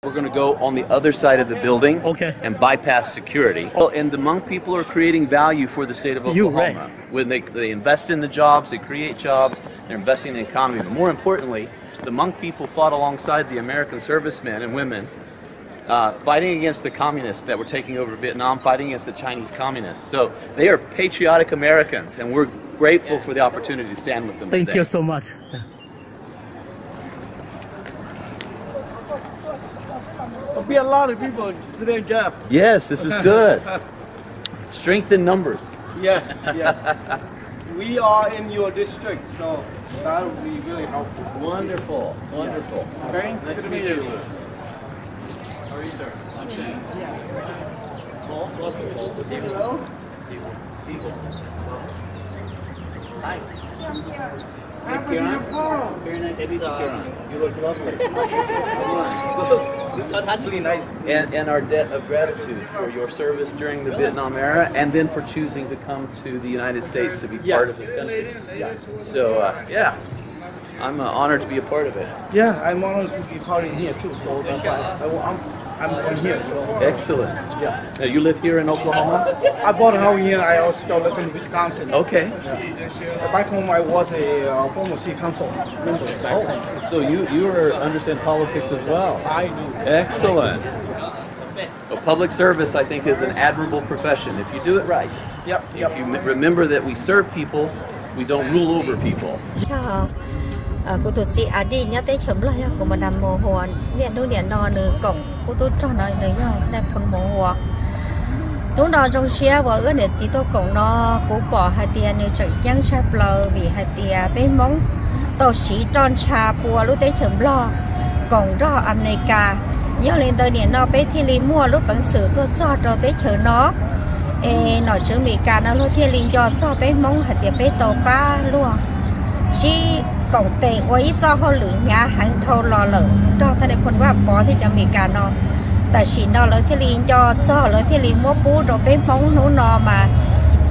We're going to go on the other side of the building and bypass security. Well, and the Hmong people are creating value for the state of Oklahoma. When they invest in the jobs, they create jobs, they're investing in the economy. But more importantly, the Hmong people fought alongside the American servicemen and women, fighting against the communists that were taking over Vietnam, fighting against the Chinese communists. So they are patriotic Americans, and we're grateful for the opportunity to stand with them today. Thank you so much. There'll be a lot of people today, Jeff. Yes, this is good. Strength in numbers. Yes, yes. We are in your district, so that will be really helpful. Wonderful, wonderful. Yeah. Okay, nice to meet you. How are you, sir? I'm Shane. Hello. Hi. Very nice to meet you, Kieran. You look lovely. Really nice. And our debt of gratitude for your service during the Vietnam era, and then for choosing to come to the United States to be part of this country. Yeah. So, yeah, I'm honored to be a part of it. Yeah, I'm honored to be part of here too. So that's why I'm here. So. Excellent. Yeah. Now, you live here in Oklahoma? I bought a house here. I also live in Wisconsin. Okay. Yeah. Back home, I was a former city council member. So you understand politics as well? I do. Excellent. So public service, I think, is an admirable profession if you do it right. Yep. If you remember that we serve people, we don't rule over people. Cô tôi chỉ đi nhớ tới chấm lại của mình làm mồ hôi điện đâu điện nọ nữa cổng cô tôi cho nó đấy nhá đem phần mồ hôi lúc đó trong xe vợ ước để chỉ tôi cổng nó cố bỏ hai tiền như chẳng chẳng chạp lờ vì hai tiền bên móng tàu sĩ tròn trà bùa lúc tới chấm lo cổng đó America nhớ lên tới điện nó bên thì mua lúc bằng sử tôi cho rồi tới chở nó nó chở America nó lúc thì liền cho bên móng hai tiền bên tàu ba luôn chỉ cổng tệ quấy cho họ lử nhà hàng thâu lò lử cho ta đểคนว่าbỏ thìจะมีการนอนแต่สีนอนแล้วที่ลีนจอซอแล้วที่ลีนมัวปูเราไปฟ้องหนูนอมา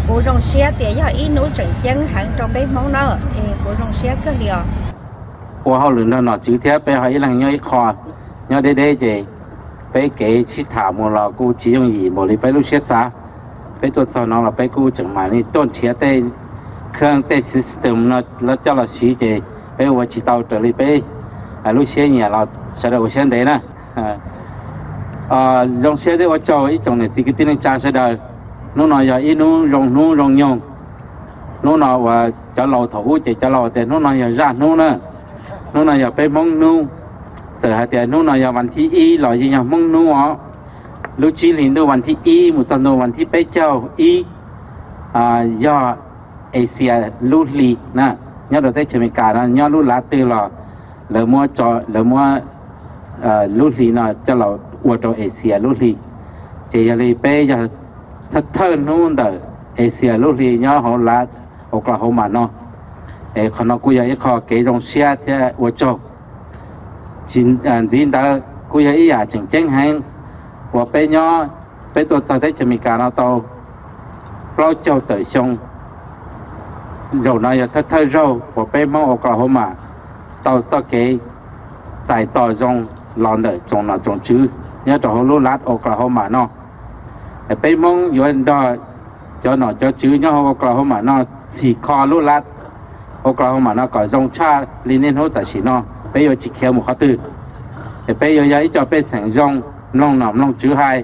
ปูรองเสียเตี๋ยย่าอีหนูจังจังหังเราไปฟ้องเนอะปูรองเสียก็เดียวพอเขาหลุดนอนจืดเทียบไปหอยหลังย่อยคอย่อได้เจไปเก๋ชิถามเรากูจีจงหยีหมดเลยไปลูกเชียสาไปตัวจอนเราไปกูจังมานี่ต้นเชียได้เครื่องเตะซิสเต็มเราแล้วเจ้าเราชี้เจไปว่าจีเตาเตอเลยไปลูกเชียเนี่ยเราเสด็จว่าเชียนเดนะรองเชียได้ว่าเจ้าอีจงเนี่ยสิ่งที่นั่งจ่าเสด็จนู้นน่ะอย่าอีนู้รองยงนู้นน่ะว่าจะเราถูจะเราแต่นู้นน่ะอย่าร่านู้นน่ะนู้นน่ะอย่าไปมองนู้นแต่หาแต่นู้นน่ะอย่าวันที่อีหล่ออย่ามองนู้นอ๋อลูกจีลินดูวันที่อีมุจันดูวันที่ไปเจ้าอีย่อเอเชียลูกลีนะย่อเราได้เชื่อมกันนะย่อลูกลาตีหล่อหรือมัวจอหรือมัวลูกลีนะจะเราอวดตัวเอเชียลูกลีเจียรีไปจะถ้าเท่านู้นแต่เอเชียลูกลีย่อเขาลาโอกลาโฮมาเนาะคนเรากูอยากให้เขาเกี่ยงเชียที่อวดโจจินแต่กูอยากให้จริงจริงให้ว่าไปย่อไปตัวจะได้เชื่อมกันเราโตเราเจ้าเต๋อชงrồi này thắt thay râu của bên mong Oklahoma tàu cho cái giải tỏa dòng lòn đợi trồng nào trồng chứ nhớ cho họ lúa lát Oklahoma nó bên mongอยู่อันđó cho nó cho chứ nhớ Oklahoma nó chỉ kho lúa lát Oklahoma nó có dòng cha liên liên hỗ tại chỉ nó bây giờ chỉ khéo một khó tư bây giờ ấy cho bên sản dòng long nằm long chứ hai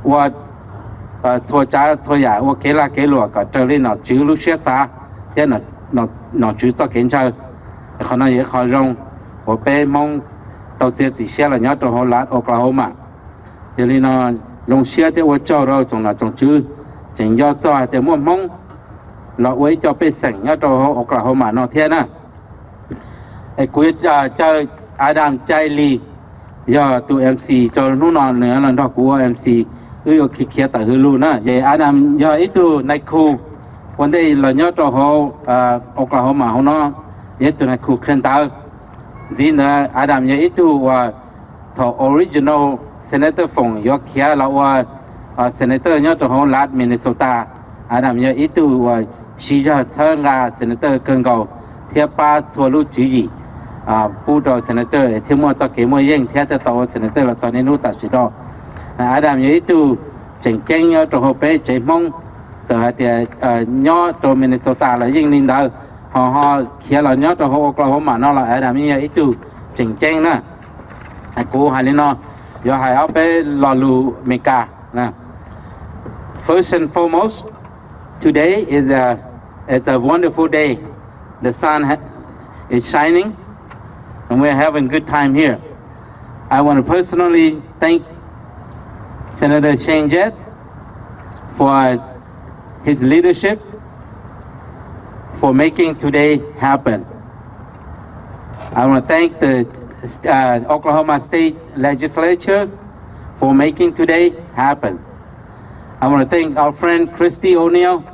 và cho cha cho nhà và cái là cái lúa có trở lên nó chứ lúc xét xa thế nó chú cho kiến chơi còn này khó rong của bé mong tàu xe chỉ xe là nhớ cho họ lát Oklahoma thì nên nó rong xe thì ở châu đâu trong là trong chứ chính do cho thì mua mong là ấy cho bé sảnh nhớ cho họ Oklahoma nó thế nè cuối chơi Adam chơi li do tụi MC cho nó non nữa là đó của MC ư khi kia tại hư luôn á vậy Adam do ít tu này khuวันนี้เราเนาะตัวเขาโอคลาโฮมาเขาเนาะยัดตัวในคุกเคลื่อนตาจีนนะอาดัมยัดอีตัวว่าตัว original senator ฟงยกเขียเราว่า senator เนาะตัวเขารัฐมินนิโซตาอาดัมยัดอีตัวว่าชีจะเชิญกับ senator เกินเก่าเทียบป้าส่วนลูกจีจี ผู้ดอเซนเตอร์ที่มัวจะเกี่ยวมัวยิ่งเทียบต่อเซนเตอร์เราจะในนู้ตัดสิดออาดามยี่ตัวเจ๋งเจ๋งยอตัวเขาไปเจ๋งมงจะหาเดียยอตัวมินนิโซตาเรายิ่งนินดาห่อเขียนเรายอตัวเขาโอกลาโฮมาเนาะเราอาดามยี่ตัวเจ๋งเจ๋งนะกูหาลินออย่าให้เอาไปรอลูเมกานะ First and foremost, today is a wonderful day. The sun is shining, and we're having a good time here. I want to personally thank Senator Shane Jett for his leadership, for making today happen. I want to thank the Oklahoma State Legislature for making today happen. I want to thank our friend Christy O'Neill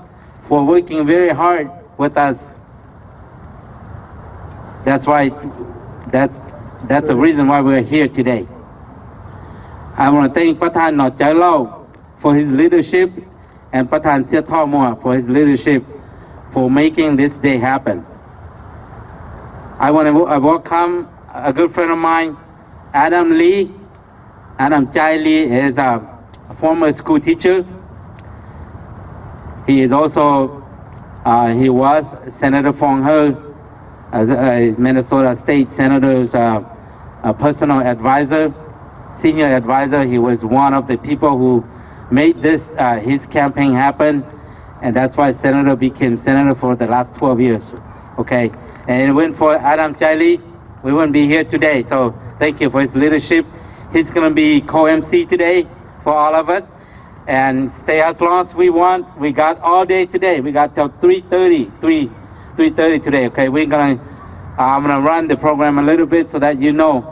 for working very hard with us. That's the reason why we're here today. I want to thank Patan Notjalo for his leadership and Patan Siatomua for his leadership for making this day happen. I want to welcome a good friend of mine, Adam Lee. Adam Chai Lee is a former school teacher. He is also, he was Senator Fong He, Minnesota State Senator's personal advisor, senior advisor. He was one of the people who made this, his campaign happen. And that's why Senator became Senator for the last 12 years, okay? And it went for Adam Chai Lee, we wouldn't be here today. So thank you for his leadership. He's gonna be co-MC today for all of us. And stay as long as we want. We got all day today. We got till 3:30 today, okay? We're gonna, I'm gonna run the program a little bit so that you know.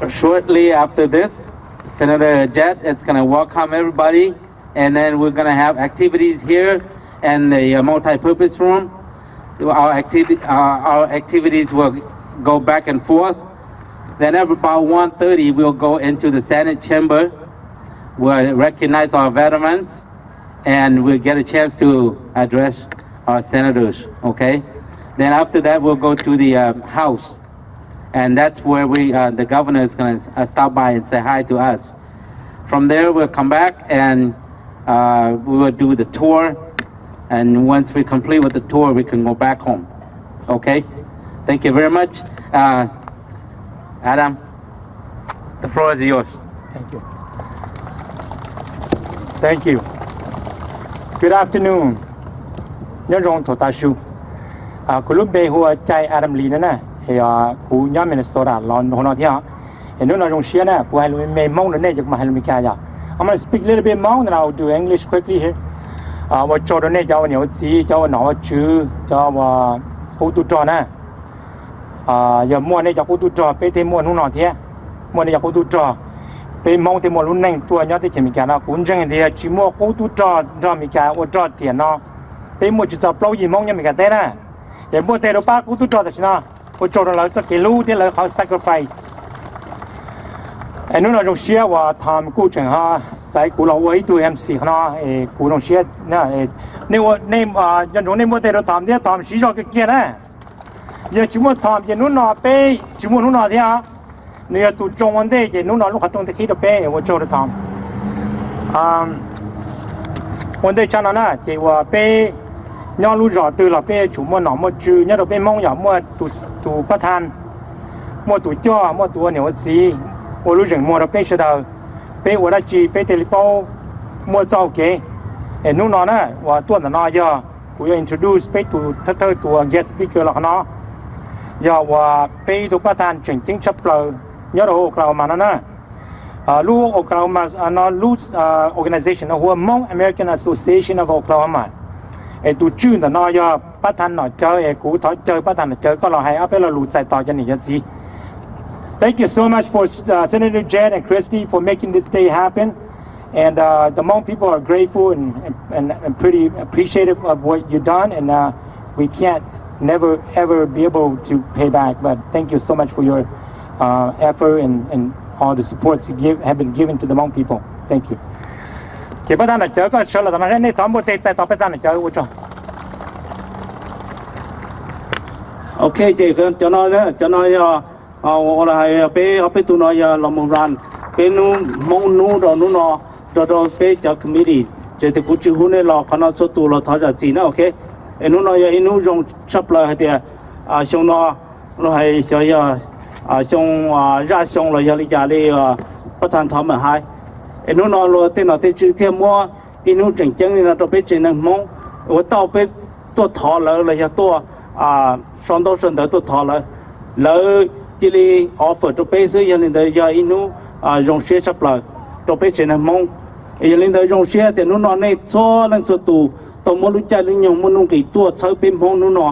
Shortly after this, Senator Jett is gonna welcome everybody, and then we're gonna have activities here in the multi-purpose room. Our activities will go back and forth. Then at about 1:30, we'll go into the Senate chamber. We'll recognize our veterans, and we'll get a chance to address our senators, okay? Then after that, we'll go to the House. And that's where the governor is gonna stop by and say hi to us. From there, we'll come back and we will do the tour. And once we complete with the tour, we can go back home, okay? Thank you very much. Adam, the floor is yours. Thank you. Thank you. Good afternoon. Nhớ rong thổ ta su. Cô lúc bé hùa chạy Adam Lee nè, thì cô nhớ Minnesota lon hồ nó thế à. Thì nó rong xia nè, cô hay lui mê Hmong nữa nè, chứ mà hay lui kia à. I'm gonna speak a little bit Hmong, then I'll do English quickly here. 我做到呢，叫我牛子，叫我拿住，叫我好多做呢。giờ mua này cho cô tu trò, bây giờ mua nó nọ thế, mua này cho cô tu trò, bây mong thì mua luôn neng tua nhớ thì chỉ mình cả nó cũng chẳng thì chỉ mua cô tu trò cho mình cả, ô trò tiền nó, bây mua chỉ cho bao gì mong nhớ mình cả thế nè, giờ mua tiền đâu ba cô tu trò thì nó, ô trò nó là cái lú thì là họ sacrifice, anh nói là trong xe và tham cô chẳng ha, sai cô lão ấy tuổi MC nó, cô trong xe nè, nếu dân chúng nếu mua tiền đâu tham thì tham chỉ cho cái kia nè. Giờ chúng ta tham gia nút nọ pe, chúng ta nút nọ thế à? Nếu tụi trong vấn đề thì nút nọ lúc hoạt động thì khi đó pe, tôi cho được tham. Vấn đề cho nó nè, thìว่าpe, nhau lúc rõ từ là pe chúng ta nọ một chữ, nhau đó pe mong giờ mua tụi phát thanh, mua tụi cho, mua tụi nhiều gì, tôi lúc rảnh mua đó pe sẽ đầu, pe tôi đã chỉ pe telephone, mua cho ok, nút nọ nè, và tuần nó giờ, tôi introduce pe tụi guest speaker là nó. Giờ và bây giờ bắt đầu chuyển chính chấp lời nhớ đồ Oklahoma nó lưu Oklahoma nó lưu organization nó là Hmong American Association of Oklahoma. Tụi chuyên là nó giờ bắt đầu nó chơi cũ thổi chơi bắt đầu nó chơi có là hay áp là lưu saiต่อcho những gì. Thank you so much for Senator Jett and Christy for making this day happen. And the Hmong people are grateful and pretty appreciative of what you've done. And we can't never ever be able to pay back, but thank you so much for your effort and all the supports you have been given to the Hmong people. Thank you. 其不單係這個，除了當然你全部地在當不單係這個，我講。ok chị cho nói đó cho nói là hay bé tụi nó là một ran bé nu mong nu rồi nu nó rồi bé cho committee chỉ thì cũng chỉ huấn luyện là khả số tụi là tháo ra gì nữa ok nu nó nu dùng chấp lại thì xong nó hay cho xong ra xong là lý giải đi bắt thành thọ mà hai nu nó là tên nó tên chữ thêm mua nu chỉnh chỉnh là tôi bé chỉ năng mong我到被多讨了了，要多上到上头多讨了，了这里 offer 都被是人的要一路用学出来，都被谁能蒙，人的用学的นู่นนี่错นั่นส่วนตัวตัวมนุษย์ใจลุยงมนุษย์กี่ตัวใช้เป็นมองนู่นน่ะ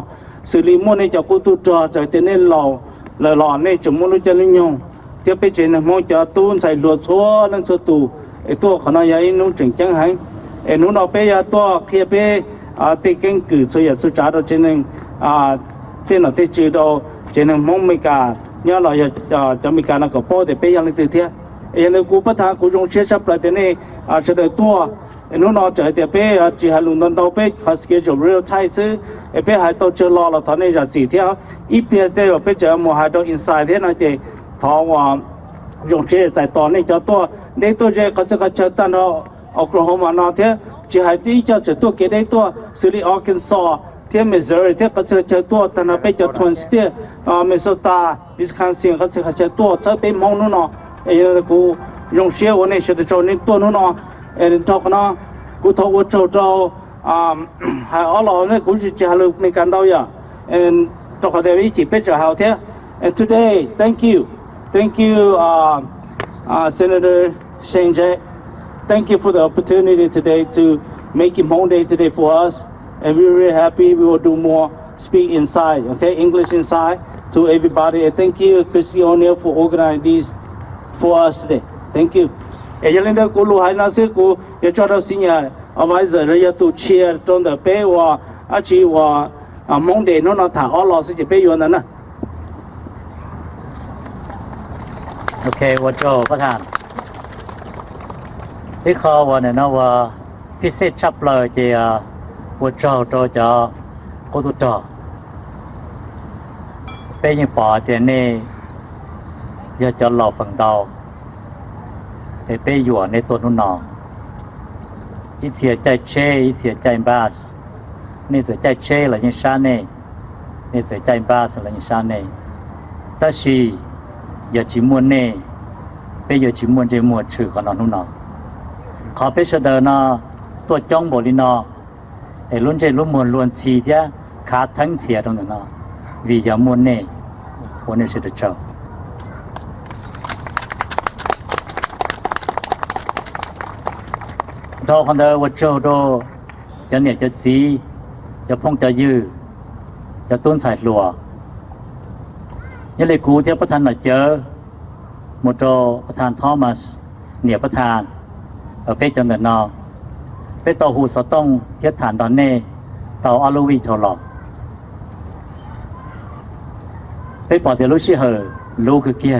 สื่อลิมนี่จะกูตัวจ่อจะเต้นหล่อหล่อนี่จะมนุษย์ใจลุยงจะไปเจอมองจะตู้ใส่หลวด错นั่นส่วนตัวไอ้ตัวขนาดยังนู่นจึงจังหันไอ้นู่นเอาไปยาตัวเทียบไปที่เก่งคือส่วนใหญ่สุดท้ายเราเจนึงที่เราที่จืดเราเจนึงมองไม่กาเนี่ยเราจะมีการกับพ่อแต่ไปยังตื่นเที่ยยังเลยกูประธานกูยงเชื่อชับเลยแต่นี่เสด็จตัวนู้นเราจะแต่ไปจีฮัลลุนตันเราไปเขาสเกจเรียลไทยซื้อไปหายตัวเจอรอเราตอนนี้จะจีเที่ยวอีเปียเดียวไปเจอหมู่หายตัวอินไซด์ที่นั่นเจทว่ายงเชื่อใจตอนนี้จะตัวในตัวเจเขาจะกระเจิดตันเราโอคลาโฮมานาเที่ยจีหายที่จะตัวเกได้ตัวซิลิอาร์คินซอเที่ยมิสซูรีเที่ยก็จะเจอตัวแต่เราไปเจอทวนสเตียมิสโซตาวิสคอนซินเขาจะเจอตัวจะไปมองนู้นเนาะกูยงเชื่อวันนี้สุดท้ายนี่ตัวนู้นเนาะทอกเนาะกูทอกว่าเจ้าหายอ๋อเนี่ยกูจะหาลูกในการเดาอย่างทอกเขาได้วิจิเป็นจะหาเท่า and today thank you Senator Shane Jack thank you for the opportunity today to make Hmong Day today for us and we're really happy we will do more speak inside okay English inside to everybody and thank you Christy O'Neill for organizing these for us today thank you อย่างนี้กูรู้ให้น่าซื้อกูอยากจะเราสิ่งอย่างเอาไว้เสร็จแล้วอยากตัวเชียร์ตรงแต่เป้ว่าอาชีว่ามองเด่นน้องถามอ๋อเราสิจะเป้อยู่นั่นนะโอเคว่าโจประธานที่เขาว่าเนี่ยนะว่าพิเศษชับเลยจีว่าโจโจจะกูตัวโจเป้ยังปอเจนี่อยากจะหล่อฝั่งดาวไอ้เป้หยวนในตัวนู้นนออีเสียใจเช่อีเสียใจบาสนี่เสียใจเช่หรือยังชาเน่นี่เสียใจบาสหรือยังชาเน่แต่ชีอย่าจิมวนเน่เป้อย่าจิมวนใจมวนชื่อของนอนู้นนอขอเป้เสดอนอตัวจ้องบรินอไอ้ลุ้นใจลุ้นมวนล้วนชีเจ้าขาทั้งเสียตรงนั้นนอวิอย่ามวนเน่วันนี้เสด็จเจ้าทอคนเดียวว่าโจโดจะเนี่ยจะซีจะพงจะยื้อจะต้นสายหลัวยังเลยกูเที่ยวประธานหน่อยเจอโมโตประธานทอมัสเนี่ยประธานเป้จำเนินนอเป้ต่อหูสต้องเทียบฐานตอนเน่ต่ออาลูวีทอหลอกเป้ปอดเดลุชิเหอลูกคือเกีย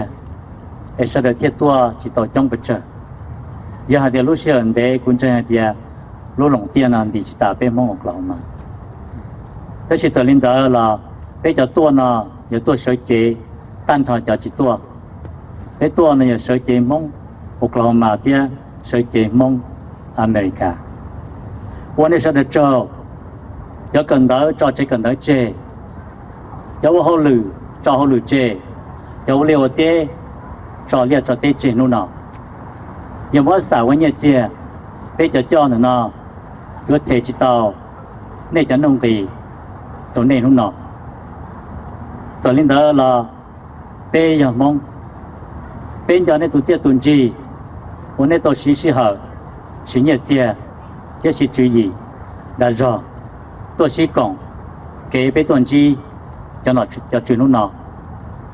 ไอ้เสด็จเทียบตัวจิตต่อจ้องไปเจอยาเดียลูเชียนเดกุญแจเดียลูหลงเตียนันดีจิตาเป้มองออกเรามาแต่ชิดลินเดอร์ละเป้จะตัวน่ะอย่าตัวเฉยเจตั้นถอยจะจิตตัวเป้ตัวน่ะอย่าเฉยเจมองออกเรามาเตียเฉยเจมองอเมริกาวันนี้ฉันจะเจอจะกันเดอร์จะใจกันเดอร์เจจะว่าเขาหลือจะเขาหลือเจจะว่าเลี้ยวเต้จะเลี้ยวจะเต้เจนู่นน่ะยังว่าสาววันนี้เจ้าไปจะจ้อหนึ่งนอก็เทจิตเอาเนี่ยจะนุ่งดีตัวเนี่ยนุ่งนอส่วนลินเดอร์ละไปอย่างมองเป็นจะในตัวเจ้าตุนจีวันนี้ตัวชี้ชี้เหอชี้เนี่ยเจ้า也是注意但是ตัวชี้กงเก๋ไปตุนจีจะหนอจะจุนุ่งนอ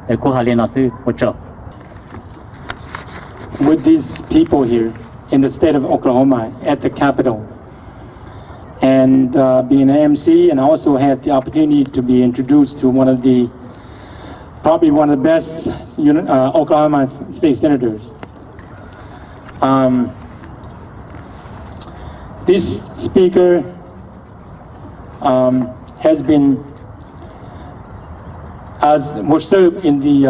ไอ้กูหาเรียนหนังสือว่าเจ้าwith these people here in the state of Oklahoma at the Capitol. And being an MC, and I also had the opportunity to be introduced to probably one of the best Oklahoma state senators. This speaker has been was served in the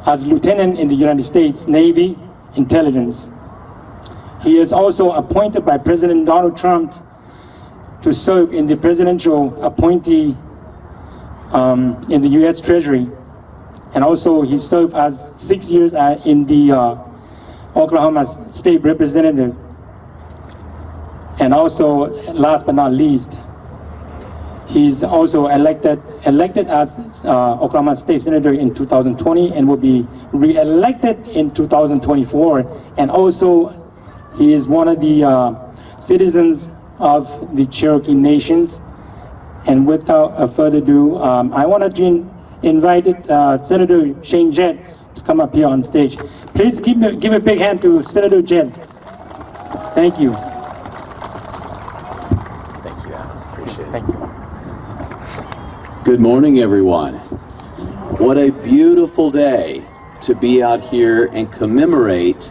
as lieutenant in the United States Navy Intelligence. He is also appointed by President Donald Trump to serve in the presidential appointee in the U.S. Treasury, and also he served as 6 years in the Oklahoma State Representative. And also, last but not least, he's also elected as Oklahoma State Senator in 2020 and will be re-elected in 2024. And also, he is one of the citizens of the Cherokee Nations. And without further ado, I wanted to invite Senator Shane Jett to come up here on stage. Please give a big hand to Senator Jett. Thank you. Thank you, Adam. Appreciate it. Thank you. Good morning, everyone. What a beautiful day to be out here and commemorate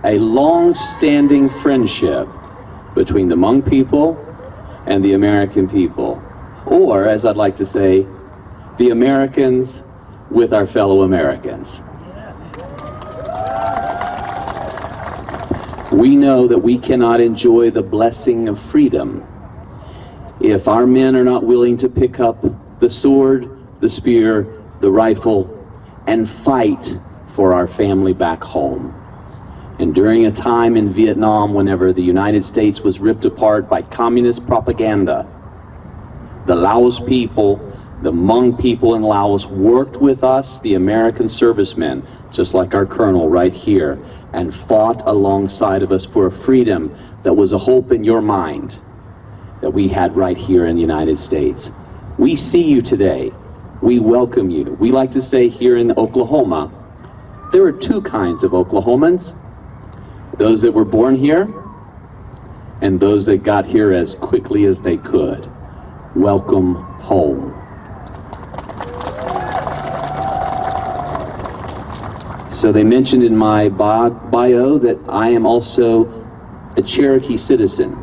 a long-standing friendship between the Hmong people and the American people. Or, as I'd like to say, the Americans with our fellow Americans. We know that we cannot enjoy the blessing of freedom if our men are not willing to pick up the sword, the spear, the rifle, and fight for our family back home. And during a time in Vietnam, whenever the United States was ripped apart by communist propaganda, the Laos people, the Hmong people in Laos worked with us, the American servicemen, just like our colonel right here, and fought alongside of us for a freedom that was a hope in your mind that we had right here in the United States. We see you today. We welcome you. We like to say here in Oklahoma, there are two kinds of Oklahomans: those that were born here and those that got here as quickly as they could. Welcome home. So they mentioned in my bio that I am also a Cherokee citizen.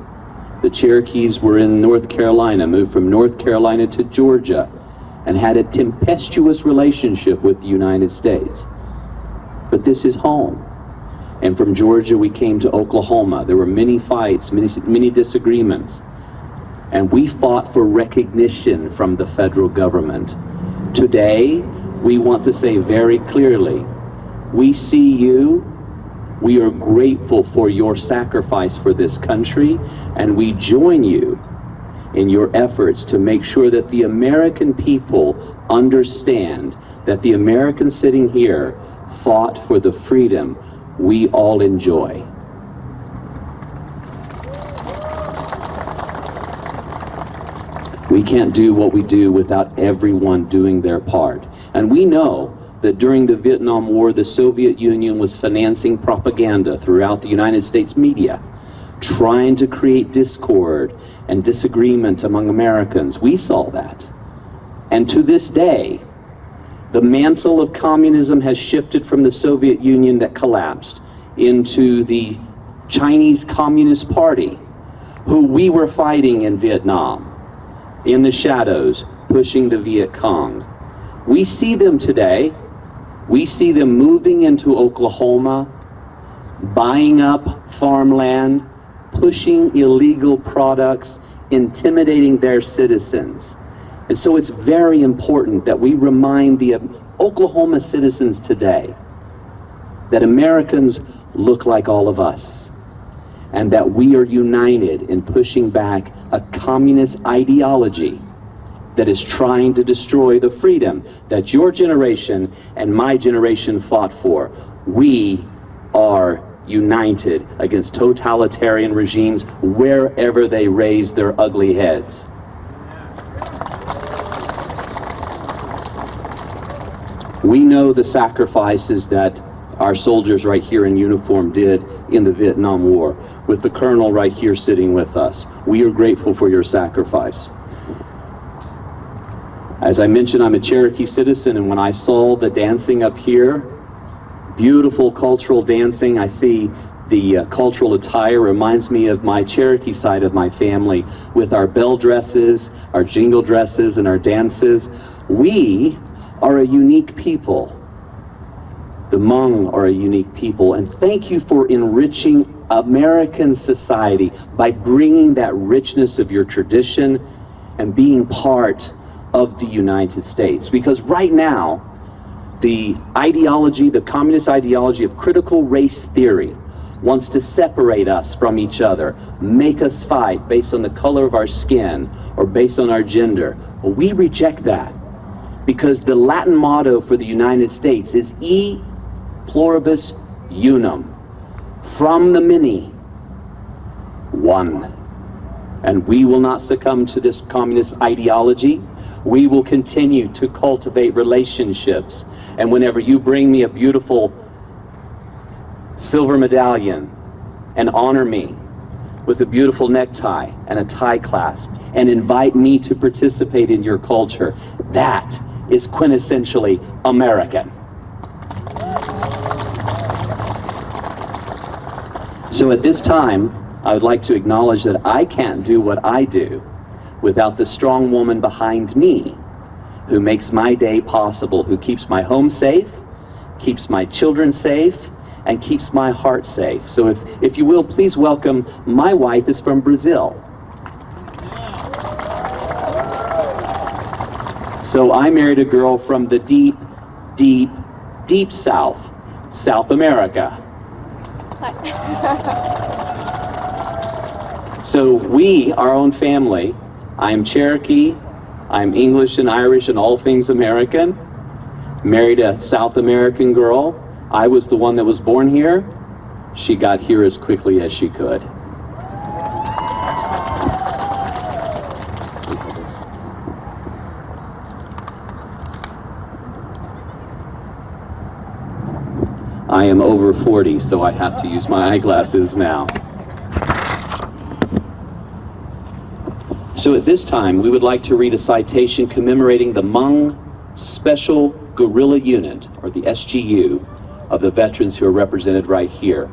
The Cherokees were in North Carolina, moved from North Carolina to Georgia, and had a tempestuous relationship with the United States. But this is home. And from Georgia we came to Oklahoma. There were many fights, many disagreements. And we fought for recognition from the federal government. Today, we want to say very clearly, we see you, we are grateful for your sacrifice for this country, and we join you in your efforts to make sure that the American people understand that the Americans sitting here fought for the freedom we all enjoy. We can't do what we do without everyone doing their part. And we know that during the Vietnam War, the Soviet Union was financing propaganda throughout the United States media, trying to create discord and disagreement among Americans. We saw that. And to this day, the mantle of communism has shifted from the Soviet Union that collapsed into the Chinese Communist Party, who we were fighting in Vietnam, in the shadows, pushing the Viet Cong. We see them today. We see them moving into Oklahoma, buying up farmland, pushing illegal products, intimidating their citizens. And so it's very important that we remind the Oklahoma citizens today that Americans look like all of us, and that we are united in pushing back a communist ideology that is trying to destroy the freedom that your generation and my generation fought for. We are united against totalitarian regimes wherever they raise their ugly heads. We know the sacrifices that our soldiers right here in uniform did in the Vietnam War, with the colonel right here sitting with us. We are grateful for your sacrifice. As I mentioned, I'm a Cherokee citizen, and when I saw the dancing up here, beautiful cultural dancing, I see the cultural attire reminds me of my Cherokee side of my family, with our bell dresses, our jingle dresses, and our dances. We are a unique people. The Hmong are a unique people, and thank you for enriching American society by bringing that richness of your tradition and being part of the United States. Because right now, the ideology, the communist ideology of critical race theory wants to separate us from each other, make us fight based on the color of our skin or based on our gender. Well, we reject that, because the Latin motto for the United States is E pluribus unum, from the many, one. And we will not succumb to this communist ideology. We will continue to cultivate relationships. And whenever you bring me a beautiful silver medallion and honor me with a beautiful necktie and a tie clasp and invite me to participate in your culture, that is quintessentially American. So at this time, I would like to acknowledge that I can't do what I do without the strong woman behind me who makes my day possible, who keeps my home safe, keeps my children safe, and keeps my heart safe. So if you will, please welcome, my wife is from Brazil. So I married a girl from the deep, deep, deep South, South America. So we, our own family, I'm Cherokee, I'm English and Irish and all things American, married a South American girl. I was the one that was born here. She got here as quickly as she could. I am over 40, so I have to use my eyeglasses now. So at this time, we would like to read a citation commemorating the Hmong Special Guerrilla Unit, or the SGU, of the veterans who are represented right here.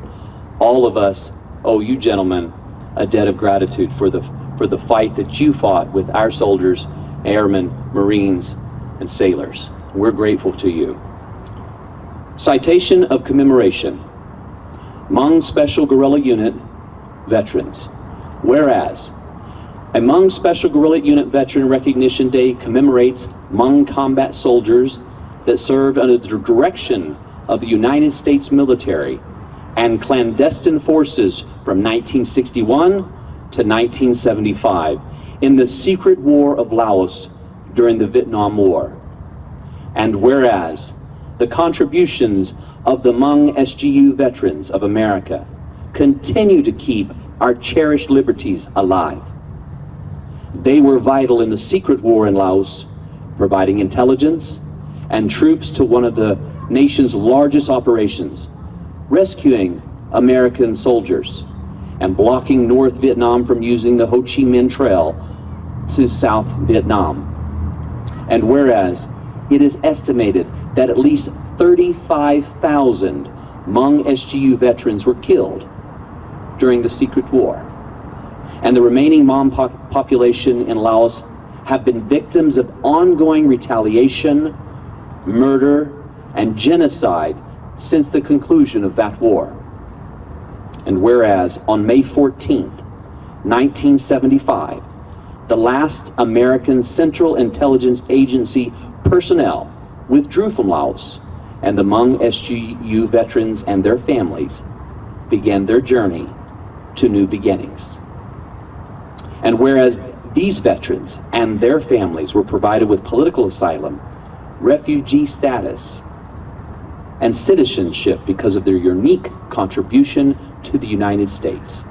All of us owe you gentlemen a debt of gratitude for the fight that you fought with our soldiers, airmen, Marines, and sailors. We're grateful to you. Citation of commemoration. Hmong Special Guerrilla Unit veterans. Whereas, a Hmong Special Guerrilla Unit Veteran Recognition Day commemorates Hmong combat soldiers that served under the direction of the United States military and clandestine forces from 1961 to 1975 in the secret war of Laos during the Vietnam War. And whereas the contributions of the Hmong SGU veterans of America continue to keep our cherished liberties alive. They were vital in the secret war in Laos, providing intelligence and troops to one of the nation's largest operations, rescuing American soldiers and blocking North Vietnam from using the Ho Chi Minh Trail to South Vietnam. And whereas it is estimated that at least 35,000 Hmong SGU veterans were killed during the secret war, and the remaining Hmong population in Laos have been victims of ongoing retaliation, murder, and genocide since the conclusion of that war. And whereas on May 14th, 1975, the last American Central Intelligence Agency personnel withdrew from Laos, and the Hmong SGU veterans and their families began their journey to new beginnings. And whereas these veterans and their families were provided with political asylum, refugee status, and citizenship because of their unique contribution to the United States.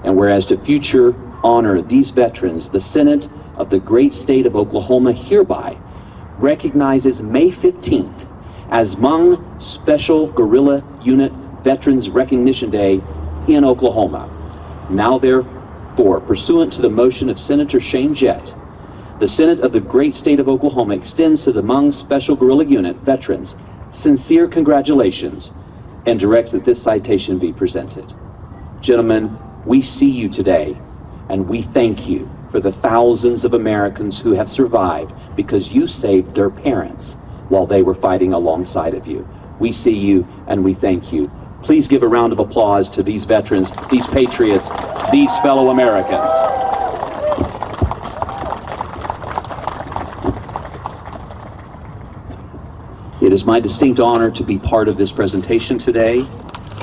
And whereas to future honor these veterans, the Senate of the great state of Oklahoma hereby recognizes May 15th as Hmong Special Guerrilla Unit Veterans Recognition Day in Oklahoma. Now therefore, pursuant to the motion of Senator Shane Jett, the Senate of the great state of Oklahoma extends to the Hmong Special Guerrilla Unit veterans sincere congratulations and directs that this citation be presented. Gentlemen, we see you today, and we thank you for the thousands of Americans who have survived because you saved their parents, while they were fighting alongside of you. We see you and we thank you. Please give a round of applause to these veterans, these patriots, these fellow Americans. It is my distinct honor to be part of this presentation today.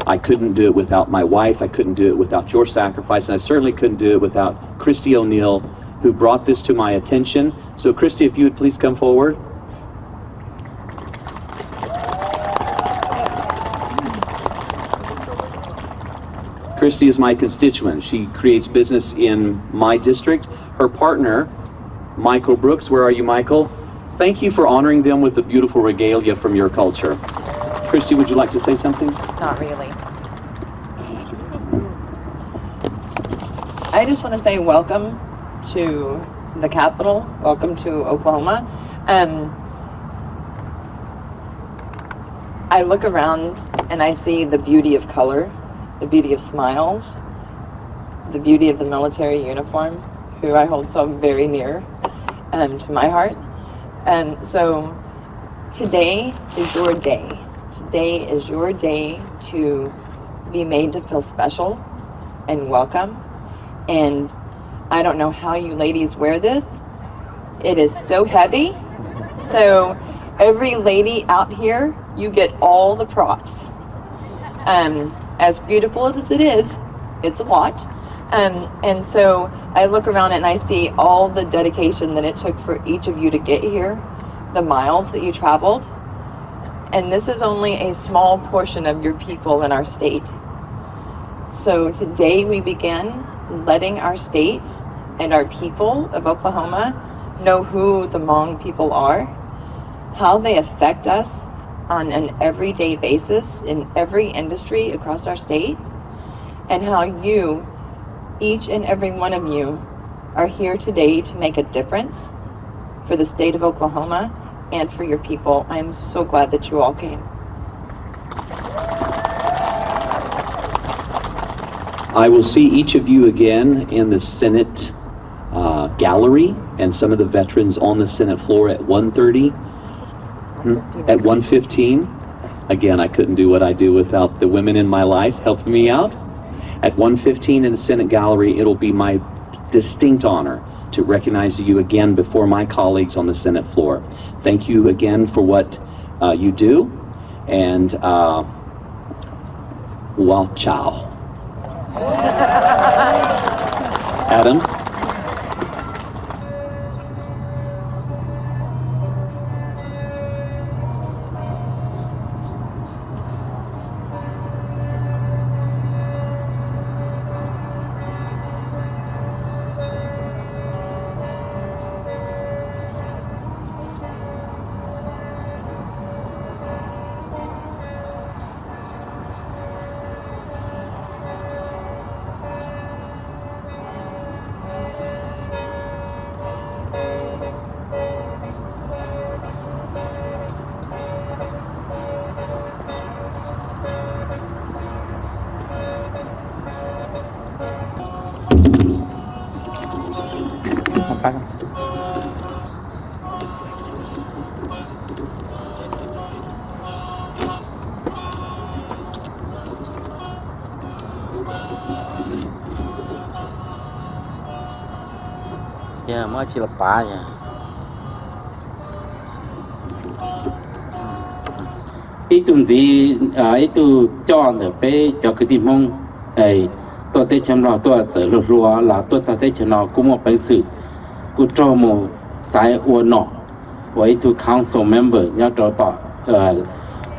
I couldn't do it without my wife, I couldn't do it without your sacrifice, and I certainly couldn't do it without Christy O'Neill, who brought this to my attention. So Christy, if you would please come forward. Christy is my constituent. She creates business in my district. Her partner, Michael Brooks, where are you, Michael? Thank you for honoring them with the beautiful regalia from your culture. Christy, would you like to say something? Not really. I just want to say welcome to the Capitol. Welcome to Oklahoma. I look around and I see the beauty of color, the beauty of smiles, the beauty of the military uniform, who I hold so very near to my heart. And so today is your day. Today is your day to be made to feel special and welcome. And I don't know how you ladies wear this. It is so heavy. So every lady out here, you get all the props. As beautiful as it is, it's a lot. And so I look around and I see all the dedication that it took for each of you to get here, the miles that you traveled. And this is only a small portion of your people in our state. So today we begin letting our state and our people of Oklahoma know who the Hmong people are, how they affect us on an everyday basis in every industry across our state, and how you, each and every one of you, are here today to make a difference for the state of Oklahoma and for your people. I am so glad that you all came. I will see each of you again in the Senate gallery and some of the veterans on the Senate floor at 1:30. At 1:15. Again, I couldn't do what I do without the women in my life helping me out. At 1:15 in the Senate gallery, it'll be my distinct honor to recognize you again before my colleagues on the Senate floor. Thank you again for what you do, and Wa Chao. Adam? Yeah, mới chỉ là bả nha. Itu gì itu cho được bé cho cái tim Hmong ấy tôi thấy chăm lo tôi tự lừa rùa là tôi sẽ thấy chăm lo cũng một bản sự cũng cho một sai uốn nọ với itu council member nhớ cho tọ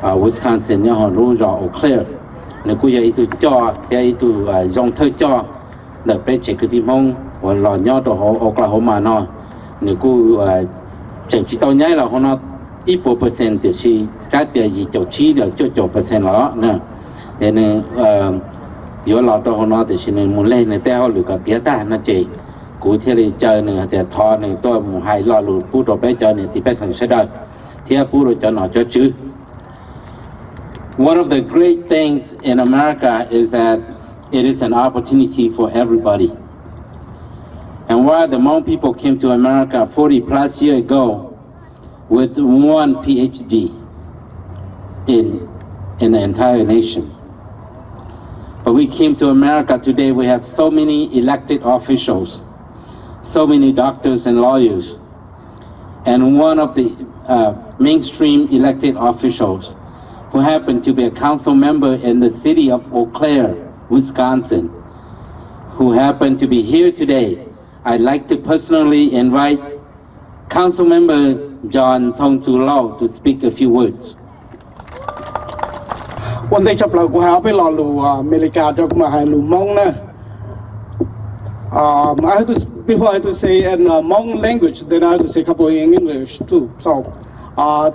Wisconsin nhớ họรู้rõ clear nếu cũng vậy itu cho cái itu dòng thơ cho được bé chỉ cái tim Hmong và lo nhớ cho họ Oklahoma nó nếu cũng chẳng chỉ tao nhớ là họ nó ít bộ percent thì chỉ các địa gì chỗ chi được chỗ percent đó nè nên yếu lo tao họ nó thì chỉ nên muốn lên này tao lựa cái tiếc ta nó chỉ cụ thể là chơi này thì thọ này tôi muốn hay lo lụt bút đồ bé chơi này thì bé sản xuất được thì bút đồ cho nó cho chứ. One of the great things in America is that it is an opportunity for everybody. And while the Hmong people came to America 40 plus years ago, with one PhD in the entire nation. But we came to America today, we have so many elected officials, so many doctors and lawyers, and one of the mainstream elected officials who happened to be a council member in the city of Eau Claire, Wisconsin, who happened to be here today. I'd like to personally invite Council Member John Song Tu Lau to speak a few words. One day, chapter go help Lalu America, Jokma Halu Hmong. I have to before I have to say in Hmong language, then I have to say a couple in English too. So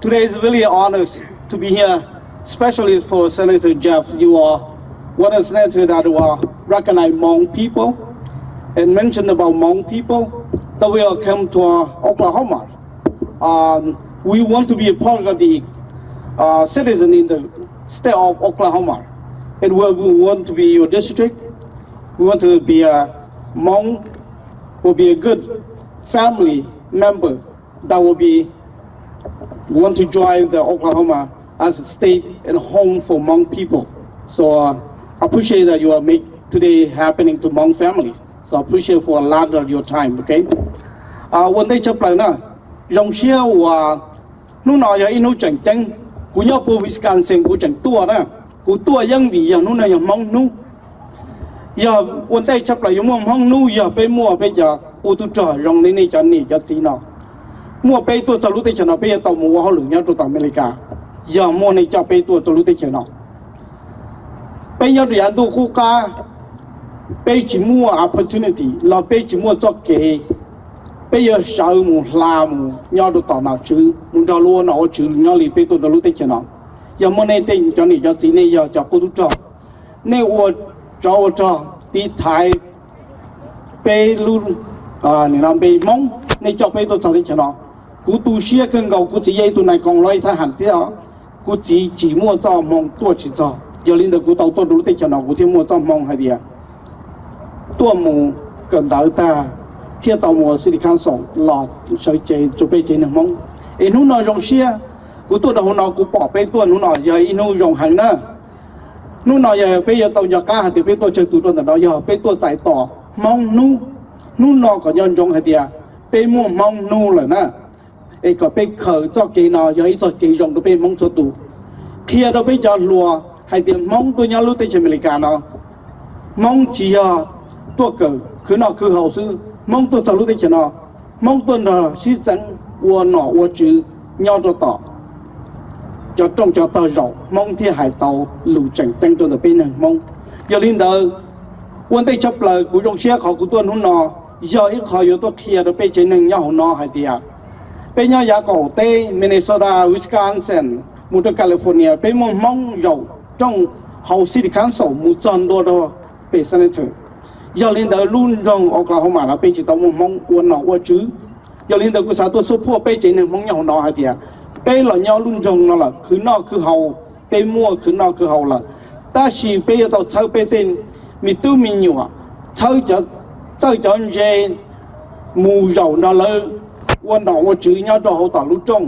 today is really an honor to be here, especially for Senator Jeff. You are one of the senators that will recognize Hmong people and mention about Hmong people that will come to Oklahoma. We want to be a part of the citizen in the state of Oklahoma, and we want to be your district. We want to be a Hmong, will be a good family member that will be want to join the Oklahoma as a state and home for Hmong people. So I appreciate that you are make today happening to Hmong families. So I appreciate for a lot of your time. Okay. One day chấp lại na, dòng xe và nó nói là inu chẳng chẳng, của nhau po Wisconsin của chẳng tua na, của tua dân vì giờ nó này Hmong nu. Giờ one day chấp lại giống Hmong nu giờ bây mua bây giờ của tôi chờ rong lên này cho nỉ cho gì nào. Mua bây tôi cho lúc tới nào bây giờ tàu mua họ lửa nhau cho tàu America. Giờ mua này cho bây tôi cho lúc tới nào. Bây giờ thì anh tôi khu ca. Bây chỉ mua opportunity, là bây chỉ mua cho kế. Bây giờ sao mua làm nhau được tàu nào chứ, muốn cho luôn nào chứ nhau thì bây tôi đã lúc tới nào. Giờ mua này tiền cho nỉ cho gì này giờ cho cô tôi cho. Nên cho đi Thái bây luôn nên làm bây Hmong nên cho bây tôi cho tới nào. Cú tu sĩ更高，估计也都来讲来他喊掉，估计只莫造梦多去造，有领导估到多路的钱了，估计莫造梦还的，多梦更大的，贴到莫是你看手老小姐准备钱的梦，哎，侬那用些，估多的侬估宝贝多，侬那也侬用行呢，侬那也被要到要干还得被多吃多多的，要被多在ต่อ梦侬那个要用还的，被莫梦侬了呢。ไอ้ก็ไปเขยเจ้าเกนอย่าให้เจ้าเกยงตัวไปมองตัวตูเทียเราไปจะรัวให้เดี๋ยวมองตัวนี้รู้ที่อเมริกาเนาะมองจีตัวเกิดคือเนาะคือเขาซื้อมองตัวจะรู้ที่เนาะมองตัวเนาะชี้จังวัวเนาะวัวจื้อย่อตัวต่อจะจ้องจะต่อเรามองที่หายเตาหลู่จังจังตัวเป็นหนึ่งมองอย่าลิ้นเดอวันที่ชับเลยกูจงเชื่อเขากูตัวนู้นเนาะอย่าอีกเขาอยู่ตัวเทียเราไปเจนึงย่อหัวเนาะให้เดียเป็นยาเก่าเต้มินนิโซตาวิสคอนซินมูตแคลิฟอร์เนียเป็นมุมมองเราจ้องเฮาซิลิคอนโซมูจันโดดเป็นเซนเตอร์ยาลินเดอรุ่นจงโอคลาโฮมาแล้วเป็นจิตตมุมมองวันหนอวันจื้อยาลินเดอกุศลตัวสุพวเป็นจิตหนึ่งมองยาหัวหนอให้เดียเป็นหล่อยารุ่นจงนั่นแหละคือนอกคือเฮาเป็นมั่วคือนอกคือเฮาละแต่ชีเป็นตัวเช่าเป็นเต็นมีตู้มีอยู่อ่ะเช่าจะเจมูเรานั่นเลยวันนั้นว่าจื้อเนี่ยจะเอาต่อลูกจง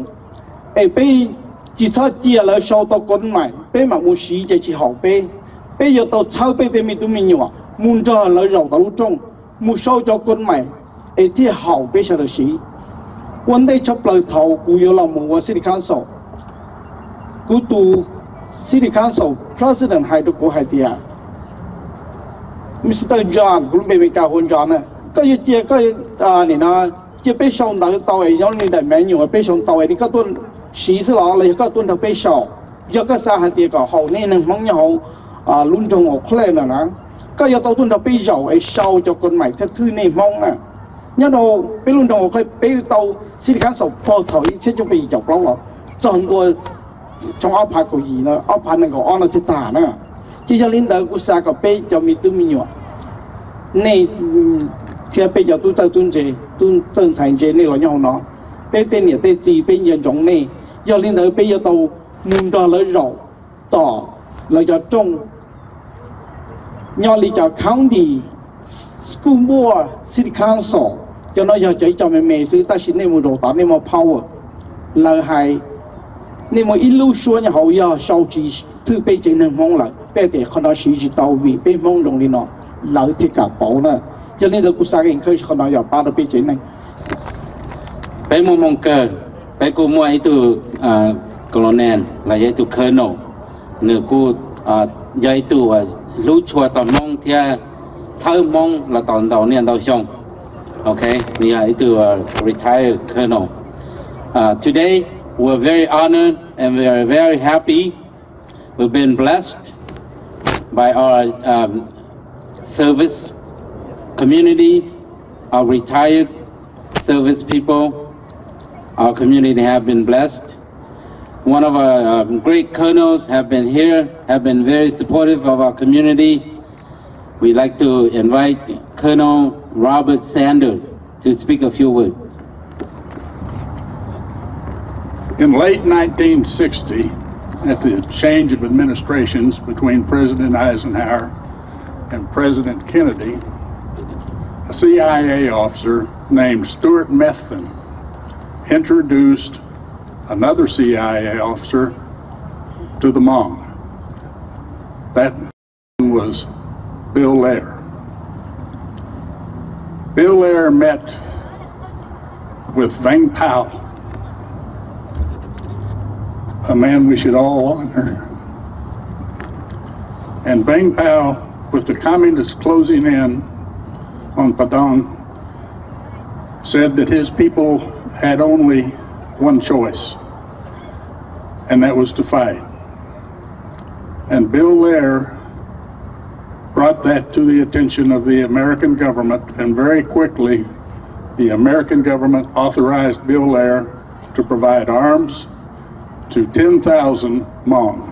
ไอ้ไปจีชาเจียแล้วชาวตะคนใหม่ไปมามูสีจะจีเขาไปอยู่ต่อเช่าไปเต็มมีตัวมีอยู่มุนจะแล้วเราต่อลูกจงมูชาวจะคนใหม่ไอ้ที่เขาไปเฉลยสีวันได้ชับเลยเท่ากูอยู่ลำมัวซิลิคอนโซกูตูซิลิคอนโซ president ให้ตัวกูให้เดียมิสเตอร์จอห์นกูเป็นเมกาคนจอห์นน่ะก็ยังเจียก็นี่นะจะไปส่ง到位，要你的menuไปส่ง到位，你个顿洗是拿了，个顿头ไป少，一个啥还得个好，你能忙也好lun中我快了นะก็要到顿头ไป少，ไอ้少就คนใหม่ถ้าทื่อนี่มองน่ะเนี่ยเราไปlun中我快ไป到ซิลิคอนโซพอถอยเช่นจะไปจับเราอ่ะจนตัวช่องเอาผ่านกูยีนะเอาผ่านนั่นก็อ้อนที่ตานะที่จะลิ้นเดอกูสากับไปจะมีตู้มีอยู่นี่เทียบไปจะตู้เจ้าตุ้นเจตุ้นเจ้าชายเจนี่เราอย่างน้อไปเต้นเนี่ยเต้นจีไปยังจงนี่ยอดลิ้นเดอไปจะตัวมุนจอเลยเราต่อเราจะจงยอดลิ้นจะ county school board city council จะน้อยจะใจจะไม่ซื้อแต่ชิ้นในมือเราต่อในมือ power lời hại nên mà illusion nhà họ ya sau chỉ thứ bây giờ nên mong là bây giờ con nó chỉ tàu vì bây mong dùng đi nó lợi thì cả bảo nữa cho nên là cũng sao cái khơi con nó ya ba bây giờ này bây mong cơ bây cô mua itu colonel là itu colonel nửa cô itu lũ chùa tàu mong thì sau mong là tàu tàu niên tàu xong okay yeah itu retired colonel today we're very honored and we are very happy. We've been blessed by our service community, our retired service people. Our community have been blessed. One of our great colonels have been here, have been very supportive of our community. We'd like to invite Colonel Robert Sanders to speak a few words. In late 1960, at the change of administrations between President Eisenhower and President Kennedy, a CIA officer named Stuart Methvin introduced another CIA officer to the Hmong. That was Bill Lair. Bill Lair met with Vang Pao, a man we should all honor. And Vang Pao, with the communists closing in on Padang, said that his people had only one choice, and that was to fight. And Bill Lair brought that to the attention of the American government, and very quickly the American government authorized Bill Lair to provide arms to 10,000 Hmong.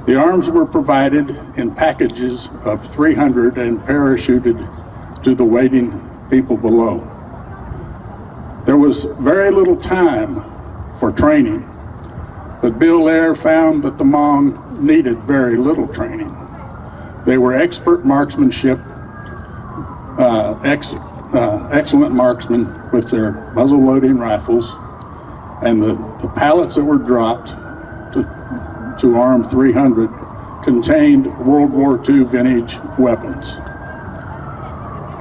The arms were provided in packages of 300 and parachuted to the waiting people below. There was very little time for training, but Bill Lair found that the Hmong needed very little training. They were expert marksmanship, excellent marksmen with their muzzle-loading rifles, and the pallets that were dropped to arm 300 contained World War II vintage weapons.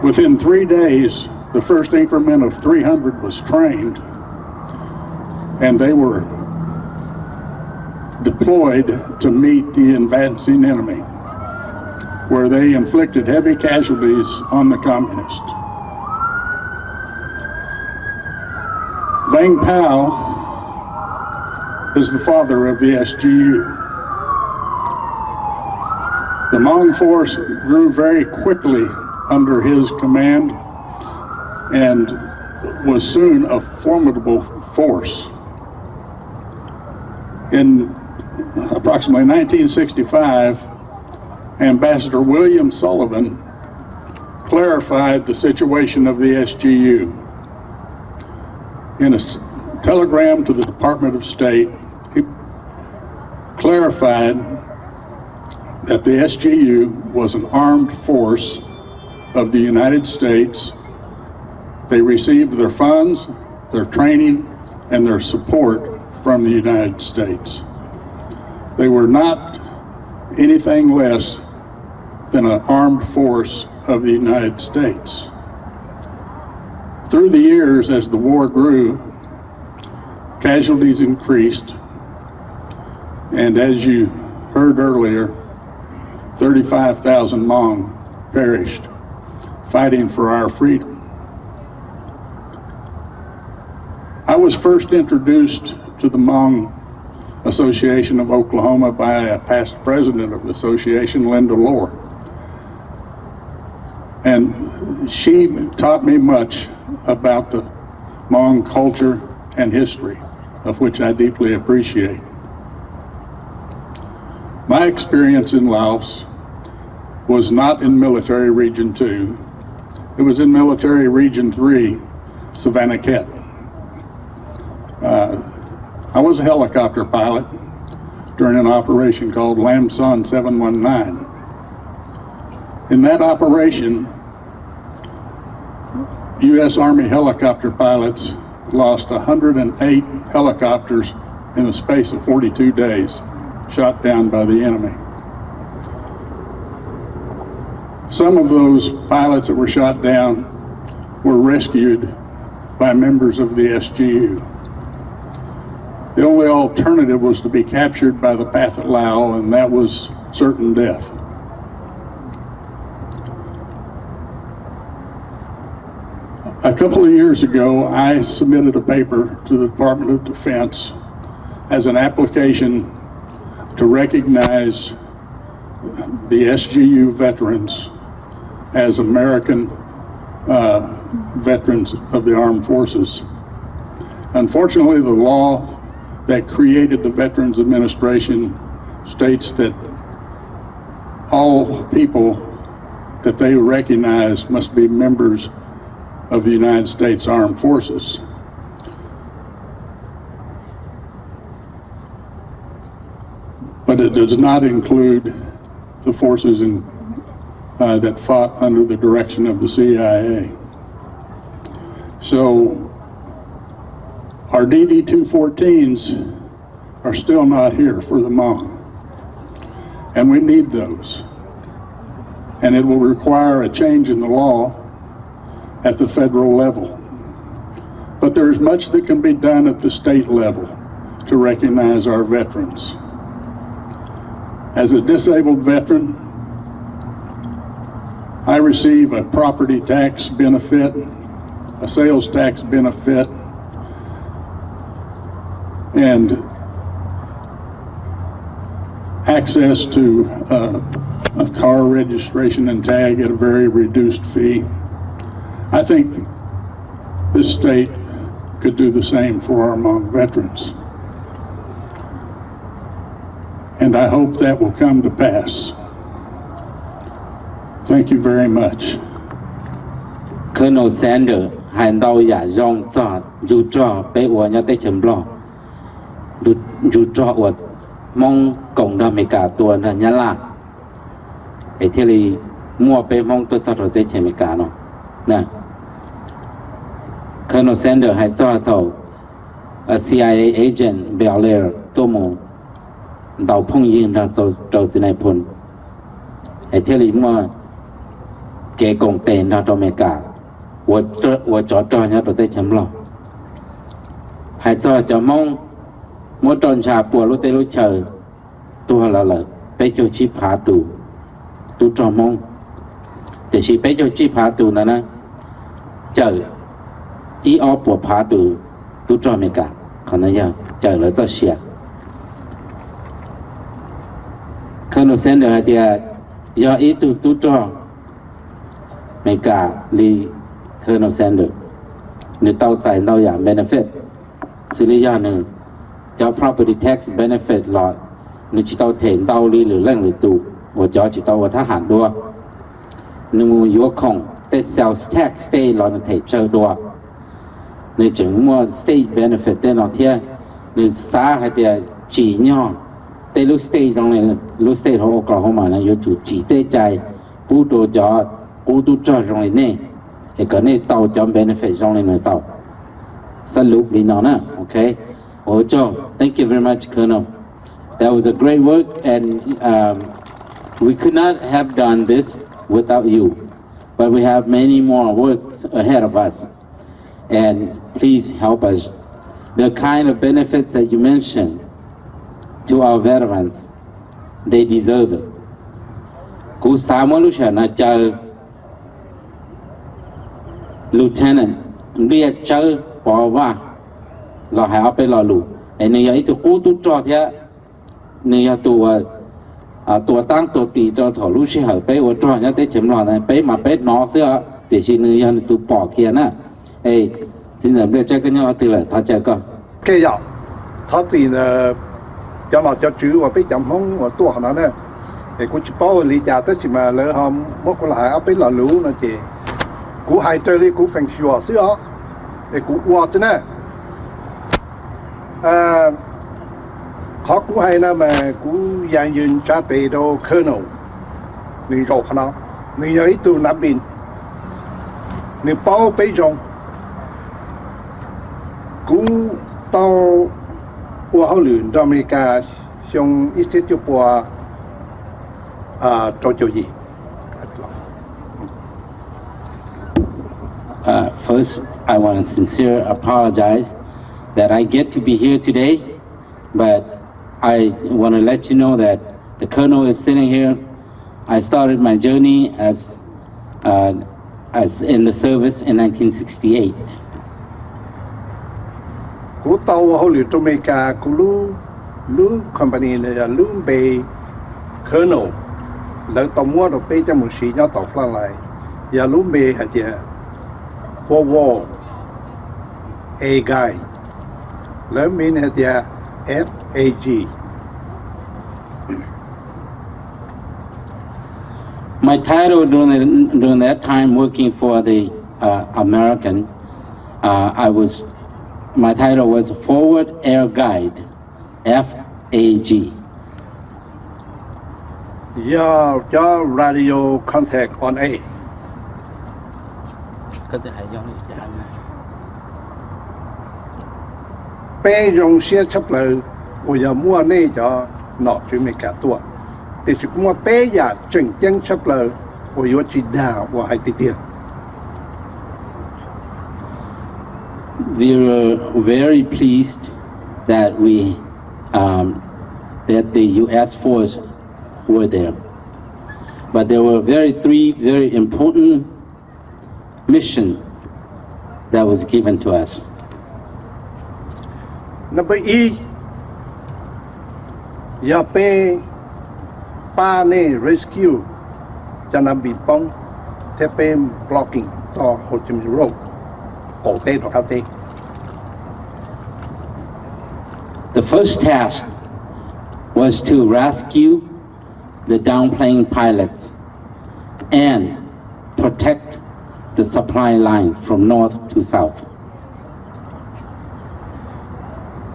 Within 3 days, the first increment of 300 was trained, and they were deployed to meet the advancing enemy, where they inflicted heavy casualties on the communists. Vang Pao is the father of the SGU. The Hmong force grew very quickly under his command and was soon a formidable force. In approximately 1965, Ambassador William Sullivan clarified the situation of the SGU. In a telegram to the Department of State, he clarified that the SGU was an armed force of the United States. They received their funds, their training, and their support from the United States. They were not anything less than an armed force of the United States. Through the years, as the war grew, casualties increased, and as you heard earlier, 35,000 Hmong perished fighting for our freedom. I was first introduced to the Hmong Association of Oklahoma by a past president of the association, Linda Lohr. And she taught me much about the Hmong culture and history, of which I deeply appreciate. My experience in Laos was not in Military Region 2. It was in Military Region 3, Savannah Ket. I was a helicopter pilot during an operation called Lamson 719. In that operation, U.S. Army helicopter pilots lost 108 helicopters in the space of 42 days, shot down by the enemy. Some of those pilots that were shot down were rescued by members of the SGU. The only alternative was to be captured by the Pathet Lao, and that was certain death. A couple of years ago, I submitted a paper to the Department of Defense as an application to recognize the SGU veterans as American veterans of the armed forces. Unfortunately, the law that created the Veterans Administration states that all people that they recognize must be members of the United States Armed Forces. But it does not include the forces that fought under the direction of the CIA. So our DD-214s are still not here for the Hmong, and we need those. And it will require a change in the law at the federal level. But there's much that can be done at the state level to recognize our veterans. As a disabled veteran, I receive a property tax benefit, a sales tax benefit, and access to a car registration and tag at a very reduced fee. I think this state could do the same for our Hmong veterans. And I hope that will come to pass. Thank you very much. Colonel Sanders hành đau giả dòng cho dù cho bé uổng nhớ tới chấm lo dù cho uổng mong cộng đồng mấy cả tuần là nhớ là ấy thế thì mua bé mong tôi cho rồi tới chấm mấy cả nó nè Colonel Sanders hay cho thầu CIA agent Belair tôi muốn đào phong yên ra cho xin này phun ấy thế thì mua cái công tiền ra cho mấy cả 我找找人家都在前面了，还说จะมองมดอนชาปัวรู้เตรู้เชอตัวละเลยไปโจชีพาตูจอมองแต่ชีไปโจชีพาตูนั่นนะเจออีออปัวพาตูจอไม่กะคนนั้นยังเจอแล้วจะเสียคนนู้นเส้นเดียวเดียยาอีตูจอไม่กะลีColonel Sanders ในเตาใจเราอย่าง benefit สิริยาหนึ่งเจ้า property tax benefit หลอดในจิตเตาเถนเตาลีหรือเร่งหรือตูว่าจอจิตเตาว่าทหารด้วยในมูยัวของแต่ sales tax state หลอดในเทเจอด้วยในจึงมัว state benefit แต่หลอดเทียในสาให้เดียจีน่อแต่ลูก state ตรงนี้ลูก state ของโอกลาโฮมานะอยู่จุดจีเตใจผู้ตัวจอผู้ตัวจอตรงนี้เนี่ยไอ้ก็เนี่ยเตาจอม benefit ตรงนี้เนี่ยเตาสรุปลีนอนะโอเคโอ้จอ thank you very much Colonel that was a great work and we could not have done this without you but we have many more work ahead of us and please help us the kind of benefits that you mentioned to our veterans they deserve it กูสามวันรู้ฉันนะเจอLieutenant เรียกเจอบอกว่าเราให้เอาไปรอลูไอ้เนี่ยไอ้ตัวกู้ตัวจอดเนี่ยเนี่ยตัวตั้งตัวตีตัวถอดลูกเชี่ยไปอวดจอดเนี่ยได้เข็มหลอดนะไปมาไปนอเสื้อแต่ชีเนี่ยตัวปอกเขียนนะไอ้จริงๆเรียกเจอกันเนี่ยตีเลย他这个这样他自己呢叫老叫主我被讲风我多好难呢ไอ้กูจะป้อนลีจ่าตั้งสิมาเลยฮะมกหลายเอาไปรอลูนะเจกูหายใจเลยกูแฝงชัวเสื้อไอ้กูวัวใช่ไหมขอกูให้นะมากูยังยืนชาติโดเคอร์โนนี่โจขนาดนี่ยังอีตัวนับบินนี่เป้าไปจง cú tàu qua hậu luyện do America xong ít thiết cho qua trâu gì. First, I want to sincerely apologize that I get to be here today, but I want to let you know that the Colonel is sitting here. I started my journey as in the service in 1968. Cú tàu qua hậu luyện do America cú lu company này là lu bề Colonel lỡ tàu mua được bề cho một sĩ nhau tàu pha lại, giờ lu bề hạt gì for war A guy lỡ mình hạt gì FAG. My title during that time working for the American, my title was Forward Air Guide, FAG. Your radio contact on A. Bé dùng xe chấp lời, bây giờ mua này cho nó chỉ mấy cả tuổi. Thì chỉ mua bé giờ chỉnh chân chấp lời, bây giờ chỉ đào và hai tiền. We were very pleased that that the U.S. force were there, but there were three very important missions that was given to us. Number E, ya pe pa ne rescue, jana bị bong, thế pe blocking to Ho Chi Minh Road, cổ tê đó cao tê. The first task was to rescue the downplane pilots and protect the supply line from north to south.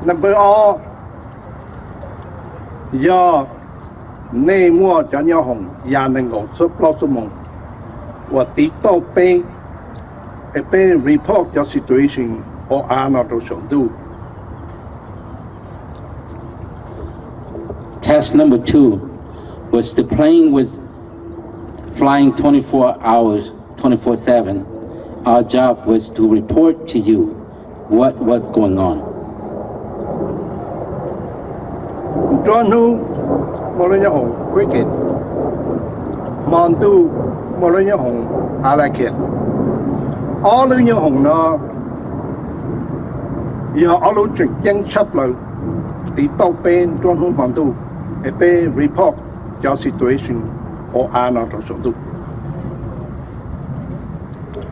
Number O, do nay mua cho nhau hồng, nhà nên ngộ số bao số mong, và tí tàu pe report cho situation or nó đâu sống đủ. Task number 2 was the plane was flying 24 hours, 24/7. Our job was to report to you what was going on. John Hu, Molina Hong, cricket. Montu, Molina Hong, Alaket. All in your home now. You are all drink young chapler. The top pain, John Hu Montu. A pay report your situation or are not or so.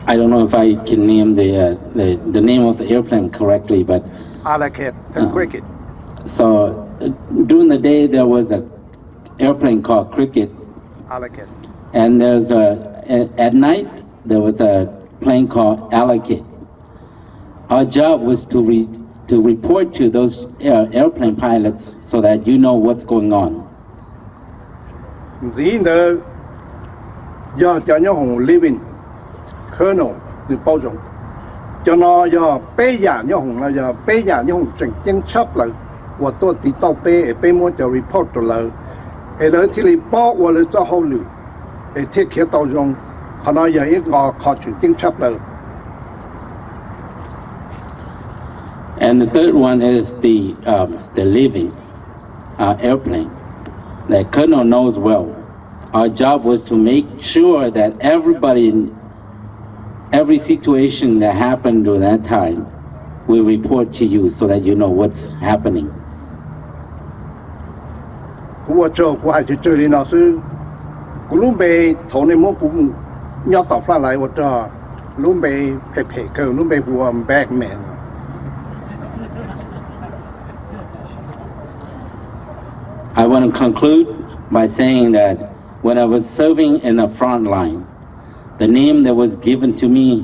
I don't know if I can name the name of the airplane correctly, but Alaket and cricket. So during the day there was an airplane called Cricket, Alaket, and at night there was a plane called Allocate. Our job was to report to those airplane pilots so that you know what's going on. The cho nhau hồng living Colonel được bao dung cho nó do bé già nhau hồng là do bé già nhau hồng chỉnh chân chấp lại và tôi tí tàu bé mua cho report rồi là ở thì li bỏ và là cho hậu lử thiết kế tàu dung họ nói giờ ít ngò khó chỉnh chân chấp lại. And the third one is the living airplane that Colonel knows well. Our job was to make sure that everybody in every situation that happened during that time will report to you so that you know what's happening. Cú cho cú hay chơi đi nào sư, cú lúc về thầu này mua cú nhau tàu pha lại một trò lúc về phê cơ lúc về vừa bagman. I want to conclude by saying that when I was serving in the front line, the name that was given to me,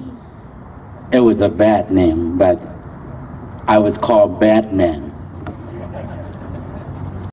it was a bad name, but I was called Batman.